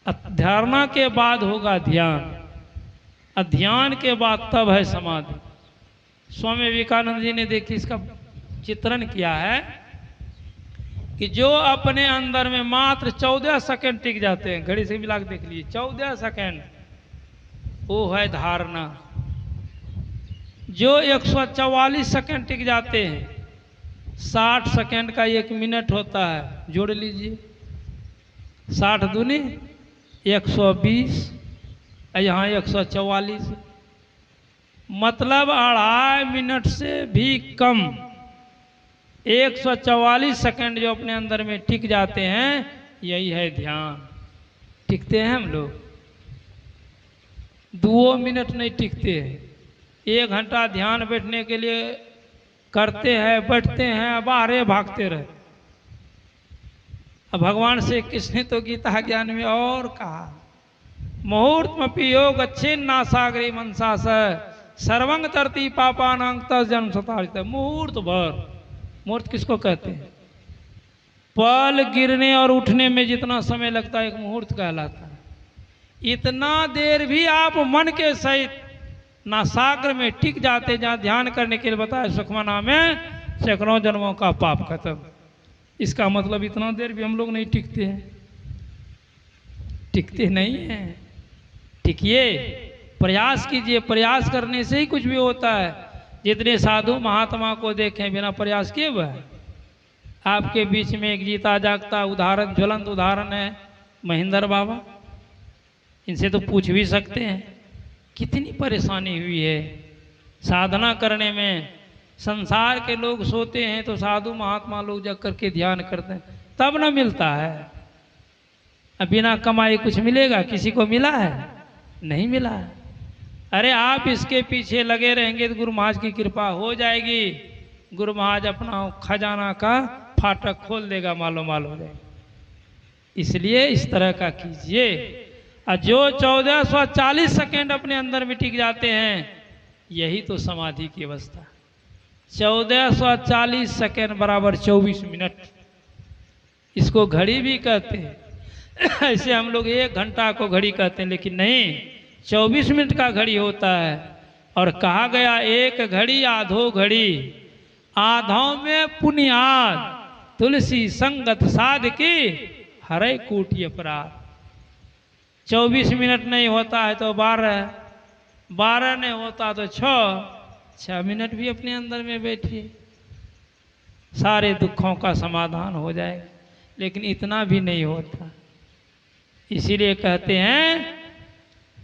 धारणा के बाद होगा ध्यान, ध्यान के बाद तब है समाधि। स्वामी विवेकानंद जी ने देखिए इसका चित्रण किया है कि जो अपने अंदर में मात्र 14 सेकंड टिक जाते हैं, घड़ी से मिला के देख लीजिए 14 सेकंड, वो है धारणा। जो 144 सेकंड टिक जाते हैं, 60 सेकंड का 1 मिनट होता है, जोड़ लीजिए 60 दूनी 120, यहाँ 144, मतलब 2.5 मिनट से भी कम 144 सेकंड जो अपने अंदर में टिक जाते हैं, यही है ध्यान। टिकते हैं हम लोग 2 मिनट नहीं टिकते हैं। 1 घंटा ध्यान बैठने के लिए करते हैं, बैठते हैं, बाहरे भागते रहे। अब भगवान श्री कृष्ण ने तो गीता ज्ञान में और कहा, मुहूर्तमपि योग अच्छे नासागरी मनसा सर्वंग तरती पापानांग जन्म सतारित। मुहूर्त भर, मुहूर्त किसको कहते हैं? पल गिरने और उठने में जितना समय लगता है एक मुहूर्त कहलाता है। इतना देर भी आप मन के सहित नासाग्र में टिक जाते, जहाँ ध्यान करने के लिए बताया सुखमना में सैकड़ों जन्मों का पाप खत्म। इसका मतलब इतना देर भी हम लोग नहीं टिकते हैं, टिकते नहीं हैं। टिकिए, प्रयास कीजिए, प्रयास करने से ही कुछ भी होता है। जितने साधु महात्मा को देखें बिना प्रयास किए हुए है। आपके बीच में एक जीता जागता उदाहरण, ज्वलंत उदाहरण है महेंद्र बाबा। इनसे तो पूछ भी सकते हैं कितनी परेशानी हुई है साधना करने में। संसार के लोग सोते हैं तो साधु महात्मा लोग जग करके ध्यान करते हैं, तब न मिलता है। अब बिना कमाई कुछ मिलेगा? किसी को मिला है? नहीं मिला है। अरे आप इसके पीछे लगे रहेंगे तो गुरु महाराज की कृपा हो जाएगी। गुरु महाराज अपना खजाना का फाटक खोल देगा, मालो माल हो जाएगा। इसलिए इस तरह का कीजिए। और जो 1440 सेकेंड अपने अंदर में टिक जाते हैं, यही तो समाधि की अवस्था। 1440 सेकेंड बराबर 24 मिनट, इसको घड़ी भी कहते हैं। ऐसे हम लोग 1 घंटा को घड़ी कहते हैं, लेकिन नहीं, 24 मिनट का घड़ी होता है। और कहा गया एक घड़ी आधो घड़ी, आधों में पुनियाद, तुलसी संगत साध की हरे कोटि अपराध। 24 मिनट नहीं होता है तो 12, 12 नहीं होता तो 6 मिनट भी अपने अंदर में बैठिए, सारे दुखों का समाधान हो जाएगा। लेकिन इतना भी नहीं होता। इसीलिए कहते हैं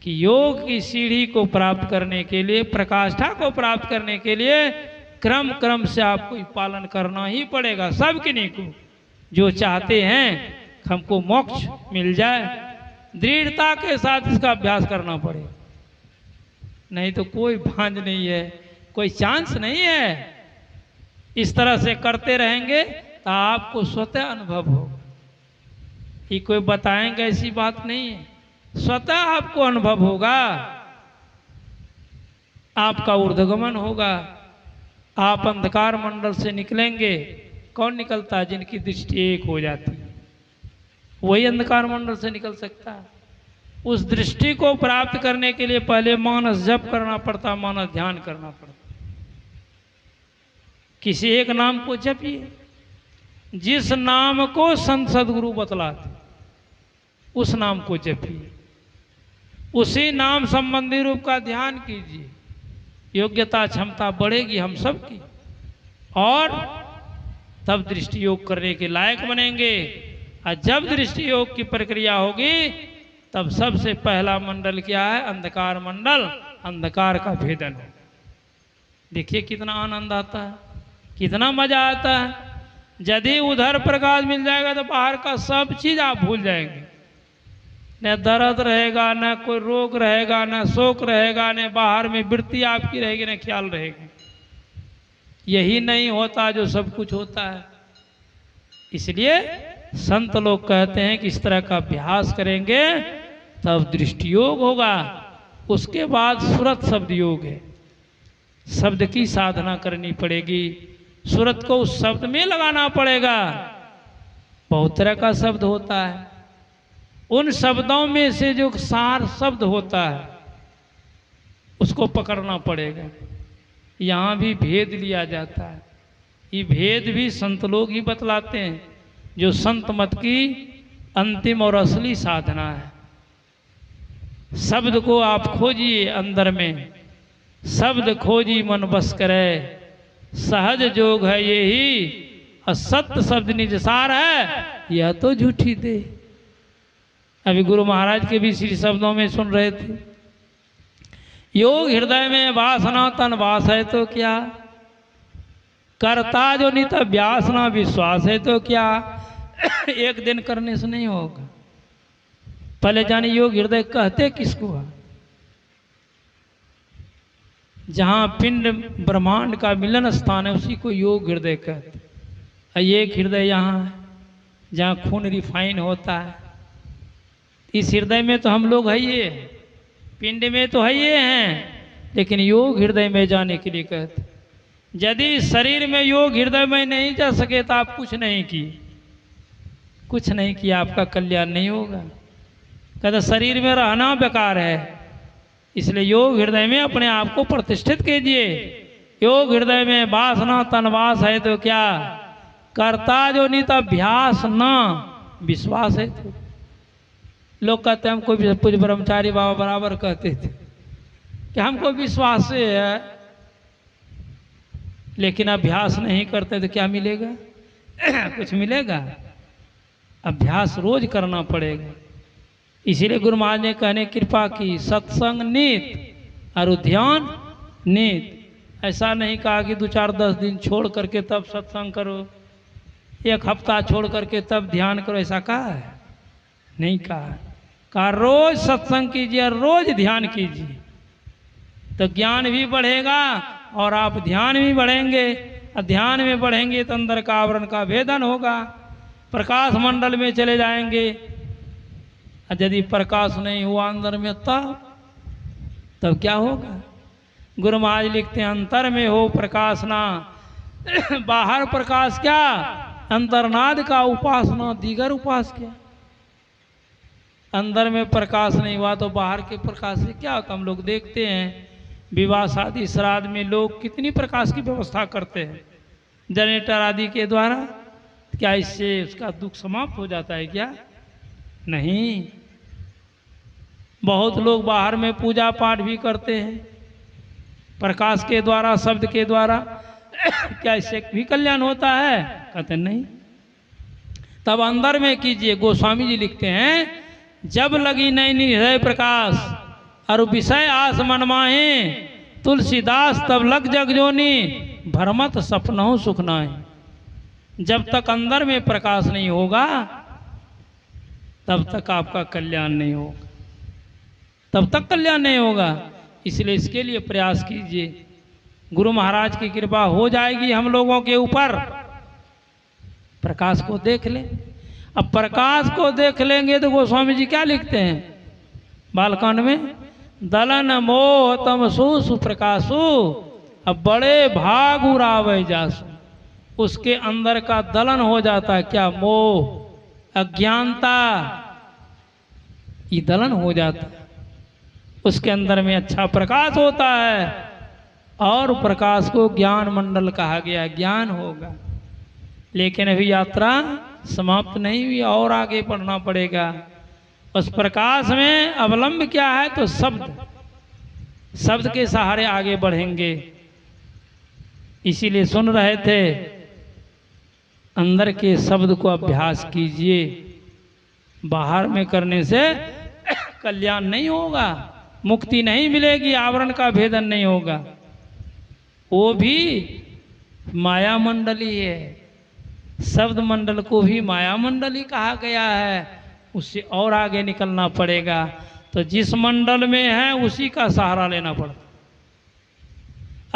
कि योग की सीढ़ी को प्राप्त करने के लिए, प्रकाष्ठा को प्राप्त करने के लिए क्रम क्रम से आपको पालन करना ही पड़ेगा। सब किन्हीं को जो चाहते हैं हमको मोक्ष मिल जाए, दृढ़ता के साथ इसका अभ्यास करना पड़ेगा। नहीं तो कोई भांज नहीं है, कोई चांस नहीं है। इस तरह से करते रहेंगे तो आपको स्वतः अनुभव होगा। ये कोई बताएंगे ऐसी बात नहीं है, स्वतः आपको अनुभव होगा। आपका ऊर्ध्वगमन होगा, आप अंधकार मंडल से निकलेंगे। कौन निकलता है? जिनकी दृष्टि एक हो जाती है, वही अंधकार मंडल से निकल सकता है। उस दृष्टि को प्राप्त करने के लिए पहले मानस जप करना पड़ता, मानस ध्यान करना पड़ता। किसी एक नाम को जपिए, जिस नाम को संत सदगुरु बतलाते उस नाम को जपिए, उसी नाम संबंधी रूप का ध्यान कीजिए। योग्यता क्षमता बढ़ेगी हम सब की, और तब दृष्टि योग करने के लायक बनेंगे। और जब दृष्टि योग की प्रक्रिया होगी, तब सबसे पहला मंडल क्या है? अंधकार मंडल, अंधकार का भेदन है। देखिए कितना आनंद आता है, कितना मजा आता है। यदि उधर प्रकाश मिल जाएगा तो बाहर का सब चीज आप भूल जाएंगे। न दर्द रहेगा, न कोई रोग रहेगा, न शोक रहेगा, न बाहर में वृत्ति आपकी रहेगी, न ख्याल रहेगा। यही नहीं होता जो सब कुछ होता है। इसलिए संत लोग कहते हैं कि इस तरह का अभ्यास करेंगे तब दृष्टि योग होगा। उसके बाद सुरत शब्द योग है, शब्द की साधना करनी पड़ेगी। सुरत को उस शब्द में लगाना पड़ेगा। बहुत तरह का शब्द होता है, उन शब्दों में से जो सार शब्द होता है उसको पकड़ना पड़ेगा। यहाँ भी भेद लिया जाता है। ये भेद भी संत लोग ही बतलाते हैं, जो संत मत की अंतिम और असली साधना है। शब्द को आप खोजिए अंदर में, शब्द खोजी मन बस करे, सहज जोग है यही, असत्य शब्द निज सार है, यह तो झूठी दे। अभी गुरु महाराज के भी श्री शब्दों में सुन रहे थे, योग हृदय में वासना तन वास है तो क्या, करता जो नित अभ्यास ना विश्वास है तो क्या। एक दिन करने से नहीं होगा। पहले जाने योग हृदय कहते किसको है? जहाँ पिंड ब्रह्मांड का मिलन स्थान है उसी को योग हृदय कहते हैं। एक हृदय यहाँ है जहाँ खून रिफाइन होता है। इस हृदय में तो हम लोग है, ये पिंड में तो है ये हैं, लेकिन योग हृदय में जाने के लिए कहते। यदि शरीर में योग हृदय में नहीं जा सके तो आप कुछ नहीं किए, कुछ नहीं किया, आपका कल्याण नहीं होगा। कहते शरीर में रहना बेकार है, इसलिए योग हृदय में अपने आप को प्रतिष्ठित कीजिए। योग हृदय में वासना तनवास है तो क्या, करता जो नित अभ्यास ना विश्वास है तो। लोग कहते हैं हमको पूज्य ब्रह्मचारी बाबा बराबर कहते थे कि हमको विश्वास है, लेकिन अभ्यास नहीं करते तो क्या मिलेगा? कुछ मिलेगा? अभ्यास रोज करना पड़ेगा। इसीलिए गुरु महाराज ने कहने कृपा की, सत्संग नित और ध्यान नित। ऐसा नहीं कहा कि 2-4-10 दिन छोड़ करके तब सत्संग करो, 1 हफ्ता छोड़ करके तब ध्यान करो, ऐसा कहा है? नहीं कहा रोज सत्संग कीजिए, रोज ध्यान कीजिए, तो ज्ञान भी बढ़ेगा और आप ध्यान भी बढ़ेंगे। और ध्यान में बढ़ेंगे तो अंदर का आवरण का भेदन होगा, प्रकाश मंडल में चले जाएंगे। यदि प्रकाश नहीं हुआ अंदर में तब क्या होगा? गुरु महाराज लिखते हैं, अंतर में हो प्रकाश ना, बाहर प्रकाश क्या, अंतर्नाद का उपासना दीगर उपास क्या। अंदर में प्रकाश नहीं हुआ तो बाहर के प्रकाश से क्या होता? हम लोग देखते हैं विवाह शादी श्राद्ध में लोग कितनी प्रकाश की व्यवस्था करते हैं जनरेटर आदि के द्वारा। क्या इससे उसका दुख समाप्त हो जाता है क्या? नहीं। बहुत लोग बाहर में पूजा पाठ भी करते हैं प्रकाश के द्वारा, शब्द के द्वारा। क्या इससे भी कल्याण होता है? कहते नहीं। तब अंदर में कीजिए। गोस्वामी जी लिखते हैं, जब लगी नहीं हृदय प्रकाश और विषय आस मन माहे, तुलसीदास तब लग जग जोनी, भरमत सपनों सुख नाहि। जब तक अंदर में प्रकाश नहीं होगा तब तक आपका कल्याण नहीं होगा, तब तक कल्याण नहीं होगा। इसलिए इसके लिए प्रयास कीजिए। गुरु महाराज की कृपा हो जाएगी हम लोगों के ऊपर। प्रकाश को देख लें। अब प्रकाश को देख लेंगे तो गोस्वामी जी क्या लिखते हैं बालकांड में, दलन मोह तमसु सुप्रकाशु, अब बड़े भाग उड़ावे जासु। उसके अंदर का दलन हो जाता है क्या? मोह अज्ञानता, ये दलन हो जाता है। उसके अंदर में अच्छा प्रकाश होता है और प्रकाश को ज्ञान मंडल कहा गया, ज्ञान होगा। लेकिन अभी यात्रा समाप्त नहीं हुई, और आगे बढ़ना पड़ेगा। उस प्रकाश में अवलंब क्या है? तो शब्द, शब्द के सहारे आगे बढ़ेंगे। इसीलिए सुन रहे थे, अंदर के शब्द को अभ्यास कीजिए। बाहर में करने से कल्याण नहीं होगा, मुक्ति नहीं मिलेगी, आवरण का भेदन नहीं होगा। वो भी माया मंडली है। शब्द मंडल को भी माया मंडली कहा गया है। उससे और आगे निकलना पड़ेगा। तो जिस मंडल में है उसी का सहारा लेना पड़ता।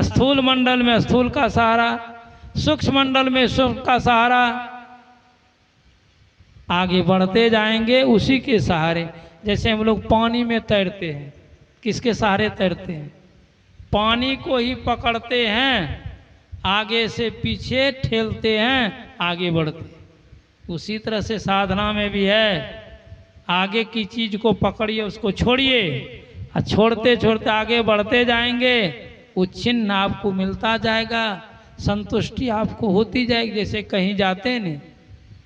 स्थूल मंडल में स्थूल का सहारा, सूक्ष्म मंडल में सूक्ष्म का सहारा। आगे बढ़ते जाएंगे उसी के सहारे। जैसे हम लोग पानी में तैरते हैं, किसके सहारे तैरते हैं? पानी को ही पकड़ते हैं, आगे से पीछे ठेलते हैं, आगे बढ़ते। उसी तरह से साधना में भी है। आगे की चीज को पकड़िए, उसको छोड़िए, और छोड़ते छोड़ते आगे बढ़ते जाएंगे, वो चिन्ह आपको मिलता जाएगा, संतुष्टि आपको होती जाएगी। जैसे कहीं जाते हैं न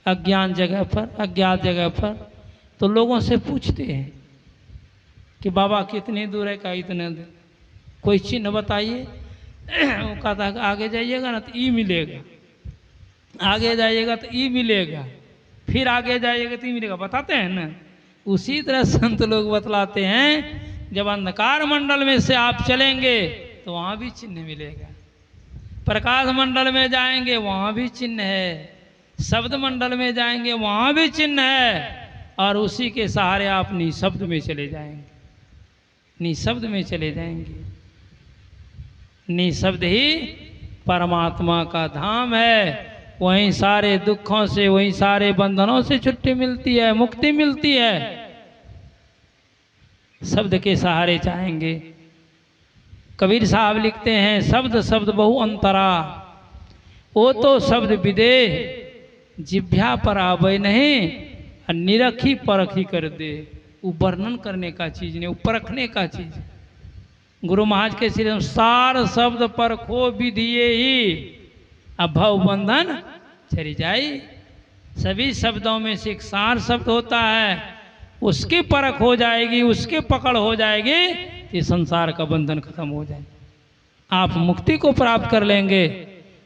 अज्ञात जगह पर, तो लोगों से पूछते हैं कि बाबा कितनी दूर है, का इतने दूर, कोई चिन्ह बताइए। वो कहता है आगे जाइएगा ना तो ई मिलेगा, आगे जाइएगा तो ई मिलेगा, फिर आगे जाइएगा तो ई मिलेगा, बताते हैं ना। उसी तरह संत लोग बतलाते हैं, जब अंधकार मंडल में से आप चलेंगे तो वहाँ भी चिन्ह मिलेगा, प्रकाश मंडल में जाएंगे वहाँ भी चिन्ह है, शब्द मंडल में जाएंगे वहाँ भी चिन्ह है, और उसी के सहारे आप निशब्द में चले जाएंगे, निशब्द में चले जाएंगे। निशब्द ही परमात्मा का धाम है, वहीं सारे दुखों से, वहीं सारे बंधनों से छुट्टी मिलती है, मुक्ति मिलती है। शब्द के सहारे चाहेंगे। कबीर साहब लिखते हैं, शब्द शब्द बहु अंतरा, वो तो शब्द विदेह जिभ्या पर आवे नहीं, और निरखी परखी कर दे। वो वर्णन करने का चीज नहीं, वो परखने का चीज। गुरु महाराज के श्री सार शब्द पर खो विधिये ही, अभव बंधन चली जाई। सभी शब्दों में से एक सार शब्द होता है, उसकी परख हो जाएगी, उसकी पकड़ हो जाएगी, ये संसार का बंधन खत्म हो जाए, आप मुक्ति को प्राप्त कर लेंगे,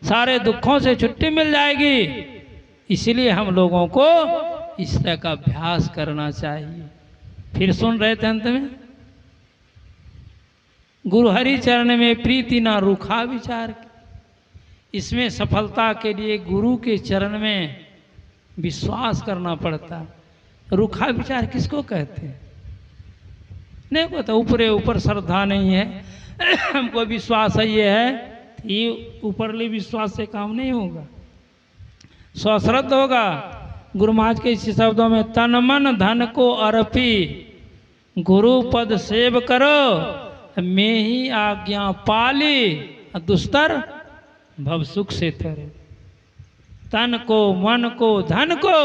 सारे दुखों से छुट्टी मिल जाएगी। इसलिए हम लोगों को इस तरह का अभ्यास करना चाहिए। फिर सुन रहे थे अंत में, गुरु हरि चरण में प्रीति ना रूखा विचार। इसमें सफलता के लिए गुरु के चरण में विश्वास करना पड़ता। रूखा विचार किसको कहते हैं? नहीं पता, ऊपरे ऊपर श्रद्धा नहीं है, हमको विश्वास है ये है, ये ऊपरले विश्वास से काम नहीं होगा, स्वश्रद्ध होगा। गुरु महाराज के इस शब्दों में, तन मन धन को अर्पी गुरु पद सेव करो, मैं ही आज्ञा पाली दुस्तर भव सुख से तरे। तन को, मन को, धन को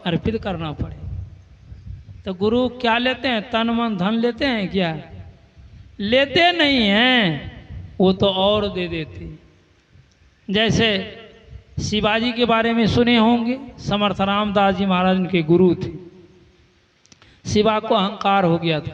अर्पित करना पड़े। तो गुरु क्या लेते हैं? तन मन धन लेते हैं क्या? लेते नहीं हैं, वो तो और दे देते। जैसे शिवाजी के बारे में सुने होंगे, समर्थ रामदास जी महाराज उनके गुरु थे। शिवा को अहंकार हो गया था,